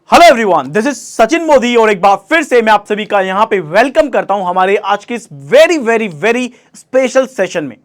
Hello everyone, this is Sachin Modi और एक बार फिर से मैं आप सभी का यहां पे वेलकम करता हूं हमारे आज के इस very very very special session में।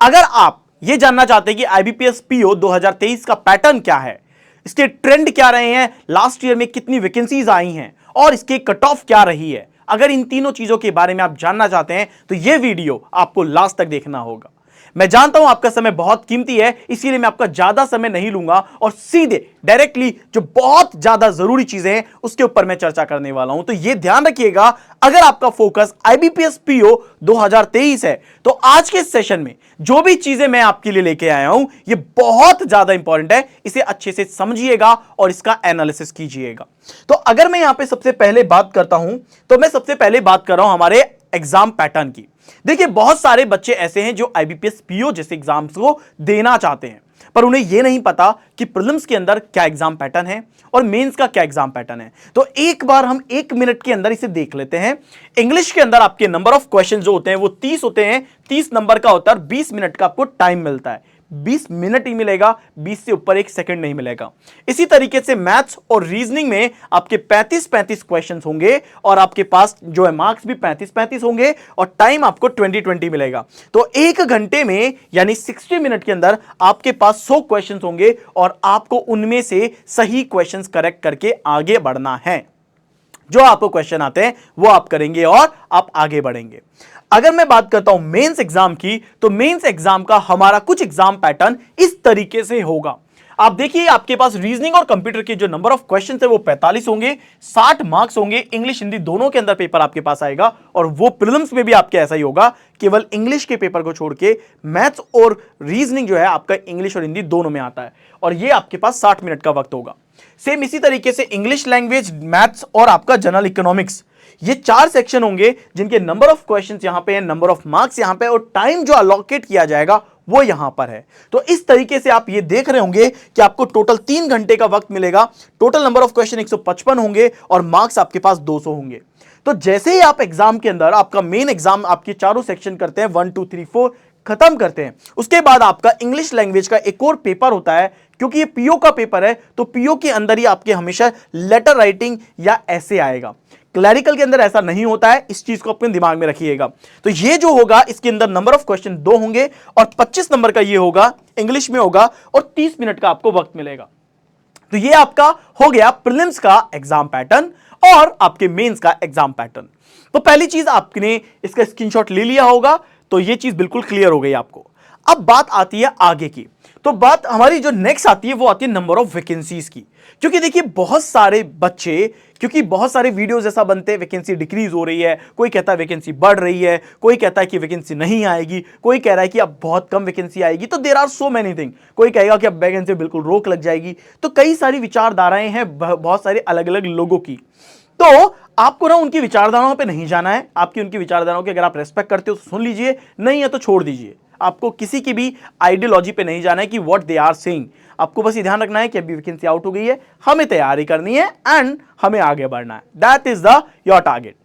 अगर आप ये जानना चाहते हैं कि आईबीपीएस पीओ 2023 का पैटर्न क्या है, इसके ट्रेंड क्या रहे हैं, लास्ट ईयर में कितनी वैकेंसीज आई हैं और इसके कट ऑफ क्या रही है, अगर इन तीनों चीजों के बारे में आप जानना चाहते हैं तो यह वीडियो आपको लास्ट तक देखना होगा। मैं जानता हूं आपका समय बहुत कीमती है, इसीलिए मैं आपका ज्यादा समय नहीं लूंगा और सीधे डायरेक्टली जो बहुत ज्यादा जरूरी चीजें हैं उसके ऊपर मैं चर्चा करने वाला हूं। तो यह ध्यान रखिएगा, अगर आपका फोकस आईबीपीएस पीओ 2023 है तो आज के सेशन में जो भी चीजें मैं आपके लिए लेके आया हूं ये बहुत ज्यादा इंपॉर्टेंट है, इसे अच्छे से समझिएगा और इसका एनालिसिस कीजिएगा। तो अगर मैं यहां पे सबसे पहले बात करता हूं तो मैं सबसे पहले बात कर रहा हूं हमारे एग्जाम पैटर्न की। देखिए, बहुत सारे बच्चे ऐसे हैं जो आईबीपीएस पीओ जैसे एग्जाम्स को देना चाहते हैं पर उन्हें यह नहीं पता कि प्रीलिम्स के अंदर क्या एग्जाम पैटर्न है और मेंस का क्या एग्जाम पैटर्न है। तो एक बार हम 1 मिनट के अंदर इसे देख लेते हैं। इंग्लिश के अंदर आपके नंबर ऑफ क्वेश्चन जो होते हैं वो 30 होते हैं, 30 नंबर का होता है, 20 मिनट का आपको टाइम मिलता है। 20 मिनट ही मिलेगा, 20 से ऊपर 1 सेकंड नहीं मिलेगा। इसी तरीके से मैथ्स और रीजनिंग में आपके 35 क्वेश्चंस होंगे और आपके पास जो है मार्क्स भी 35 होंगे और टाइम आपको 20 मिलेगा। तो 1 घंटे में यानी 60 मिनट के अंदर आपके पास 100 क्वेश्चंस होंगे और आपको उनमें से सही क्वेश्चंस करेक्ट करके आगे बढ़ना है। जो आपको क्वेश्चन आते हैं वो आप करेंगे और आप आगे बढ़ेंगे। अगर मैं बात करता हूं मेंस एग्जाम की, तो मेंस एग्जाम का हमारा कुछ एग्जाम पैटर्न इस तरीके से होगा। आप देखिए, आपके पास रीजनिंग और कंप्यूटर के जो नंबर ऑफ क्वेश्चंस है वो 45 होंगे, 60 मार्क्स होंगे। इंग्लिश हिंदी दोनों के अंदर पेपर आपके पास आएगा और वो प्रीलिम्स में भी आपके ऐसा ही होगा। केवल इंग्लिश के पेपर को छोड़ के मैथ्स और रीजनिंग जो है आपका इंग्लिश और हिंदी दोनों में आता है और ये आपके पास 60 मिनट का वक्त होगा। सेम इसी तरीके से इंग्लिश लैंग्वेज, मैथ्स और आपका जनरल इकोनॉमिक्स, ये 4 सेक्शन होंगे जिनके नंबर ऑफ क्वेश्चंस यहां पे है, नंबर ऑफ मार्क्स यहां पे और टाइम जो अलोकेट किया जाएगा वो यहां पर है। तो इस तरीके से आप ये देख रहे होंगे कि आपको टोटल 3 घंटे का वक्त मिलेगा। टोटल नंबर ऑफ क्वेश्चन 155 होंगे और मार्क्स आपके पास 200 होंगे। तो जैसे ही आप एग्जाम के अंदर आपका मेन एग्जाम आपके चारों सेक्शन करते हैं, 1 2 3 4 खत्म करते हैं, उसके बाद आपका इंग्लिश लैंग्वेज का एक और पेपर होता है। क्योंकि ये पीओ का पेपर है तो पीओ के अंदर ही आपके हमेशा लेटर राइटिंग या ऐसे आएगा। क्लैरिकल के अंदर ऐसा नहीं होता है, इस चीज को अपने दिमाग में रखिएगा। तो ये जो होगा इसके अंदर नंबर ऑफ क्वेश्चन 2 होंगे और 25 नंबर का ये होगा, इंग्लिश में होगा और 30 मिनट का आपको वक्त मिलेगा। तो ये आपका हो गया प्रीलिम्स का एग्जाम पैटर्न और आपके मेंस का एग्जाम पैटर्न। तो पहली चीज आपने इसका स्क्रीनशॉट ले लिया होगा, तो ये चीज बिल्कुल क्लियर हो गई आपको। अब बात आती है आगे की। तो बात हमारी जो नेक्स्ट आती है वो आती है नंबर ऑफ वैकेंसीज की। क्योंकि देखिए, बहुत सारे बच्चे, क्योंकि बहुत सारे वीडियोस ऐसा बनते हैं वैकेंसी डिक्रीज हो रही है, कोई कहता है वैकेंसी बढ़ रही है, कोई कहता है कि वैकेंसी नहीं आएगी, कोई कह रहा है कि अब बहुत कम वैकेंसी आएगी। तो there are so many thing. कोई कहेगा कि अब वैकेंसी बिल्कुल रोक लग जाएगी। तो कई सारी विचारधाराएं हैं बहुत सारे अलग अलग लोगों की। तो आपको ना उनकी विचारधाराओं पे नहीं जाना है। आपकी उनकी विचारधाराओं की अगर आप रेस्पेक्ट करते हो तो सुन लीजिए, नहीं है तो छोड़ दीजिए। आपको किसी की भी आइडियोलॉजी पे नहीं जाना है कि व्हाट दे आर सेइंग। आपको बस ये ध्यान रखना है कि अभी वैकेंसी आउट हो गई है, हमें तैयारी करनी है एंड हमें आगे बढ़ना है। That is the your target.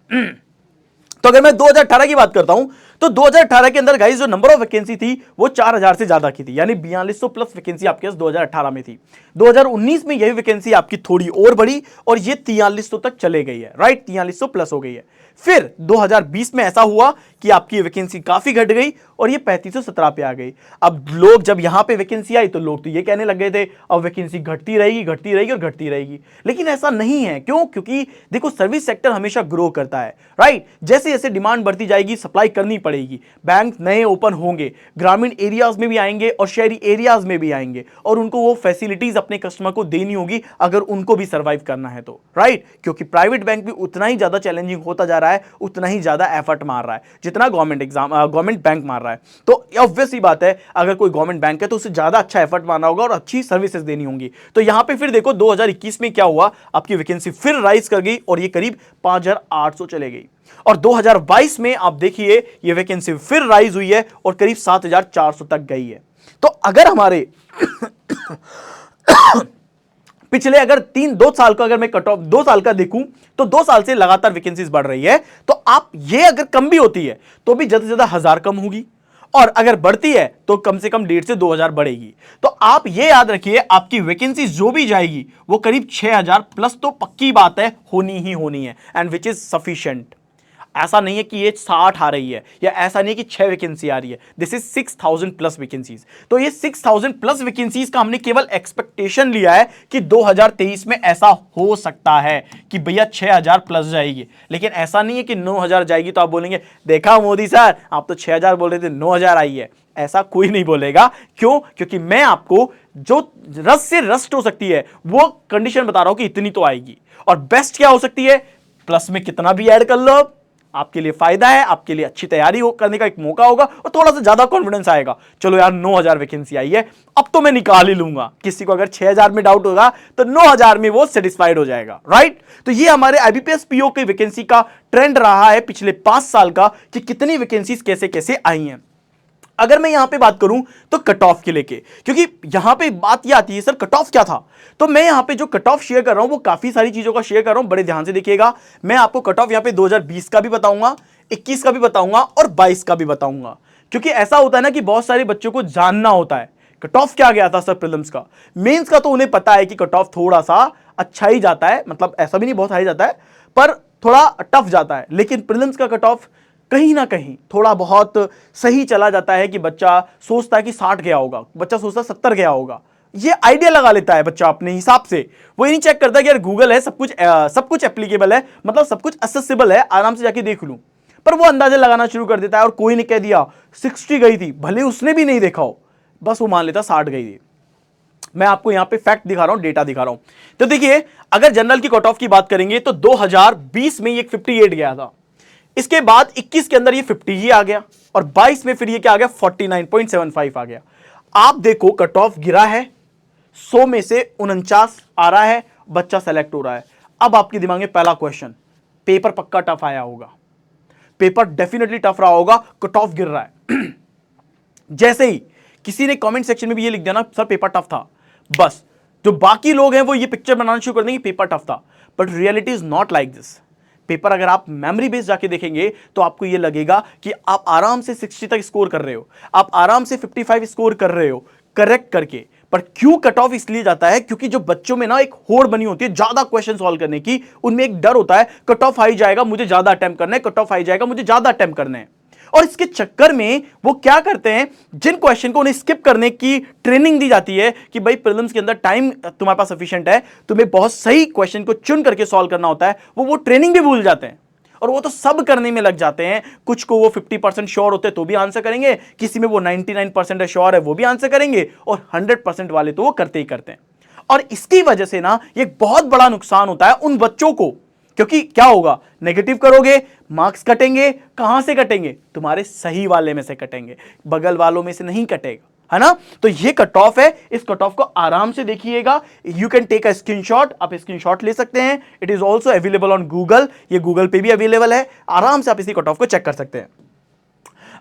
तो अगर मैं 2018 की बात करता हूं तो 2018 के अंदर गाइस जो नंबर ऑफ वैकेंसी थी वो 4000 से ज्यादा की थी, यानी 4200 प्लस वैकेंसी आपके पास 2018 में थी। 2019 में यही वैकेंसी आपकी थोड़ी और बढ़ी और ये 4300 तक चले गई है, राइट, 4300 प्लस हो गई है। फिर 2020 में ऐसा हुआ कि आपकी वैकेंसी काफी घट गई और ये 3517 पे आ गई। अब लोग जब यहां पे वैकेंसी आई तो लोग तो ये कहने लग गए थे अब वैकेंसी घटती रहेगी घटती रहेगी और घटती रहेगी। लेकिन ऐसा नहीं है। क्यों? क्योंकि देखो, सर्विस सेक्टर हमेशा ग्रो करता है, राइट। जैसे जैसे डिमांड बढ़ती जाएगी सप्लाई करनी पड़ेगी, बैंक नए ओपन होंगे, ग्रामीण एरियाज में भी आएंगे और शहरी एरियाज में भी आएंगे और उनको वो फैसिलिटीज अपने कस्टमर को देनी होगी अगर उनको भी सर्वाइव करना है तो, राइट। क्योंकि प्राइवेट बैंक भी उतना ही ज्यादा चैलेंजिंग होता जा रहा है, उतना ही ज्यादा एफर्ट मार रहा है जितना गवर्नमेंट बैंक मार रहा है। तो ऑब्वियस ही बात है, अगर कोई गवर्नमेंट बैंक है तो उसे ज्यादा अच्छा एफर्ट मारना होगा और अच्छी सर्विसेज देनी होंगी। तो यहां पे फिर देखो 2021 में क्या हुआ, आपकी वैकेंसी फिर राइज कर गई और ये करीब 5800 चले गई। और 2022 में आप देखिए ये वैकेंसी फिर राइज हुई है और करीब 7400 तक गई है। तो अगर हमारे पिछले अगर 2 साल का अगर मैं कट ऑफ 2 साल का देखूं तो 2 साल से लगातार वैकेंसीज बढ़ रही है। तो आप ये अगर कम भी होती है तो भी ज्यादा से ज्यादा 1000 कम होगी और अगर बढ़ती है तो कम से कम 1.5 से 2,000 बढ़ेगी। तो आप ये याद रखिए, आपकी वैकेंसी जो भी जाएगी वो करीब 6,000 प्लस तो पक्की बात है, होनी ही होनी है, एंड विच इज सफिशिएंट। ऐसा नहीं है कि ये 60 आ रही है, या ऐसा नहीं है कि 6 वैकेंसी आ रही है, दिस इज 6,000 प्लस वैकेंसीज। तो ये 6,000 प्लस वैकेंसीज का हमने केवल एक्सपेक्टेशन लिया है कि 2023 में ऐसा हो सकता है कि भैया 6,000 प्लस जाएगी, लेकिन ऐसा नहीं है कि 9,000 जाएगी। तो आप बोलेंगे देखा मोदी सर, आप तो 6,000 बोल रहे थे, 9,000 आई है। ऐसा कोई नहीं बोलेगा। क्यों? क्योंकि मैं आपको जो रस से रस्ट हो सकती है वो कंडीशन बता रहा हूं कि इतनी तो आएगी। और बेस्ट क्या हो सकती है, प्लस में कितना भी ऐड कर लो, आपके लिए फायदा है, आपके लिए अच्छी तैयारी करने का एक मौका होगा और थोड़ा सा ज्यादा कॉन्फिडेंस आएगा। चलो यार 9,000 वैकेंसी आई है, अब तो मैं निकाल ही लूंगा। किसी को अगर 6,000 में डाउट होगा तो 9,000 में वो सेटिस्फाइड हो जाएगा, राइट। तो ये हमारे आईबीपीएस पीओ की वैकेंसी का ट्रेंड रहा है पिछले 5 साल का कि कितनी वैकेंसीज कैसे कैसे आई हैं। अगर मैं यहां पे बात करूं तो कट ऑफ के लेके, क्योंकि यहां पे बात यह आती है सर कट ऑफ क्या था, तो मैं यहां पे जो कट ऑफ शेयर कर रहा हूं वो काफी सारी चीजों का शेयर कर रहा हूं, बड़े ध्यान से देखिएगा। मैं आपको कट ऑफ यहां पे 2020 का भी बताऊंगा, 21 का भी बताऊंगा और 22 का भी बताऊंगा, क्योंकि ऐसा होता है ना कि बहुत सारे बच्चों को जानना होता है कट ऑफ क्या गया था सर प्रीलिम्स का। मेंस का तो उन्हें पता है कि कट ऑफ थोड़ा सा अच्छा ही जाता है, मतलब ऐसा भी नहीं बहुत हाई जाता है, पर थोड़ा टफ जाता है। लेकिन प्रीलिम्स का कट ऑफ कहीं ना कहीं थोड़ा बहुत सही चला जाता है कि बच्चा सोचता है कि 60 गया होगा, बच्चा सोचता है 70 गया होगा, ये आइडिया लगा लेता है बच्चा अपने हिसाब से। वो ये नहीं चेक करता कि यार गूगल है, सब कुछ एप्लीकेबल है, मतलब सब कुछ एक्सेसिबल है, आराम से जाके देख लूं। पर वो अंदाजा लगाना शुरू कर देता है और कोई ने कह दिया 60 गई थी, भले उसने भी नहीं देखा हो, बस वो मान लेता 60 गई थी। मैं आपको यहां पे फैक्ट दिखा रहा हूं, डेटा दिखा रहा हूं। तो देखिए, अगर जनरल की कट ऑफ की बात करेंगे तो 2020 में ये 58 गया था, इसके बाद 21 के अंदर ये 50 ही आ गया, और 22 में फिर ये क्या आ गया 49.75 आ गया। आप देखो कट ऑफ गिरा है, 100 में से 49 आ रहा है, बच्चा सेलेक्ट हो रहा है। अब आपके दिमाग में पहला क्वेश्चन, पेपर पक्का टफ आया होगा, पेपर डेफिनेटली टफ रहा होगा, कट ऑफ गिर रहा है। जैसे ही किसी ने कमेंट सेक्शन में भी ये लिख दिया ना सर पेपर टफ था, बस जो बाकी लोग हैं वो ये पिक्चर बनाना शुरू कर देंगे पेपर टफ था। But reality is not like this. Paper अगर आप मेमोरी बेस जाके देखेंगे तो आपको ये लगेगा कि आप आराम से 60 तक स्कोर कर रहे हो, आप आराम से 55 स्कोर कर रहे हो करेक्ट करके। पर क्यों कट ऑफ इसलिए जाता है, क्योंकि जो बच्चों में ना एक होड़ बनी होती है ज्यादा क्वेश्चन सॉल्व करने की, उनमें एक डर होता है कट ऑफ हाई जाएगा मुझे ज्यादा अटेम्प्ट करना है, कट ऑफ हाई जाएगा मुझे ज्यादा अटेम्प्ट करना है। और इसके चक्कर में वो क्या करते हैं, जिन क्वेश्चन को उन्हें स्किप करने की ट्रेनिंग दी जाती है कि भाई प्रीलिम्स के अंदर टाइम तुम्हारे पास सफिशिएंट है, तुम्हें बहुत सही क्वेश्चन को चुन करके सॉल्व करना होता है, वो ट्रेनिंग भी भूल जाते हैं और वो तो सब करने में लग जाते हैं। कुछ को वो 50% श्योर होते हैं तो भी आंसर करेंगे, किसी में वो 99% श्योर है वो भी आंसर करेंगे, और 100% वाले तो वो करते ही करते हैं। और इसकी वजह से ना ये बहुत बड़ा नुकसान होता है उन बच्चों को, क्योंकि क्या होगा, नेगेटिव करोगे मार्क्स कटेंगे, कहां से कटेंगे, तुम्हारे सही वाले में से कटेंगे, बगल वालों में से नहीं कटेगा, है ना। तो ये कट ऑफ है, इस कट ऑफ को आराम से देखिएगा। You can take a screenshot, आप स्क्रीनशॉट ले सकते हैं, it is also available on Google, ये गूगल पे भी अवेलेबल है, आराम से आप इसी कट ऑफ को चेक कर सकते हैं।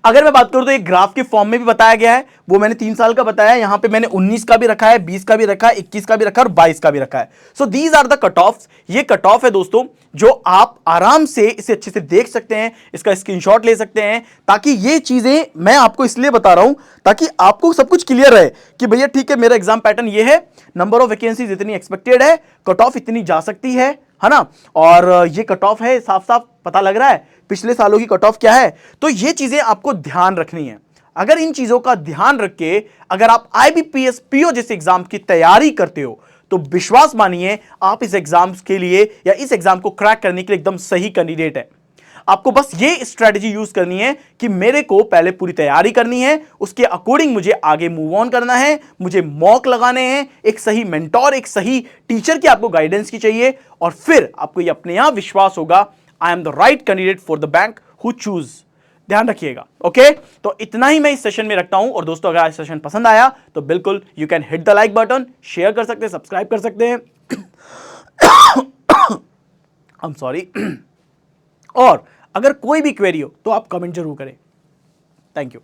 अगर मैं बात करूं तो एक ग्राफ के फॉर्म में भी बताया गया है, वो मैंने 3 साल का बताया, यहां पे मैंने 19 का भी रखा है, 20 का भी रखा है, 21 का भी रखा है और 22 का भी रखा है। So these are the cut off. ये कट ऑफ है दोस्तों जो आप आराम से इसे अच्छे से देख सकते हैं, इसका स्क्रीनशॉट ले सकते हैं, ताकि ये चीजें मैं आपको इसलिए बता रहा हूं ताकि आपको सब कुछ क्लियर रहे कि भैया ठीक है मेरा एग्जाम पैटर्न ये है, नंबर ऑफ वैकेंसीज इतनी एक्सपेक्टेड है, कट ऑफ इतनी जा सकती है ना, और ये कट ऑफ है, साफ साफ पता लग रहा है पिछले सालों की कट ऑफ क्या है। तो ये चीजें आपको ध्यान रखनी है। अगर इन चीजों का ध्यान रख के अगर आप आईबीपीएस पीओ जैसे एग्जाम की तैयारी करते हो तो विश्वास मानिए आप इस एग्जाम के लिए या इस एग्जाम को क्रैक करने के लिए एकदम सही कैंडिडेट है। आपको बस ये स्ट्रेटजी यूज करनी है कि मेरे को पहले पूरी तैयारी करनी है, उसके अकॉर्डिंग मुझे आगे मूव ऑन करना है, मुझे मॉक लगाने हैं, एक सही मेंटोर, एक सही टीचर की आपको गाइडेंस की चाहिए, और फिर आपको ये अपने यहां विश्वास होगा I am the right candidate for the bank who choose. ध्यान रखिएगा, ओके। तो इतना ही मैं इस सेशन में रखता हूं, और दोस्तों अगर आज सेशन पसंद आया तो बिल्कुल you can hit the like button, share कर सकते हैं, सब्सक्राइब कर सकते हैं। I am sorry. और अगर कोई भी क्वेरी हो तो आप कमेंट जरूर करें। Thank you.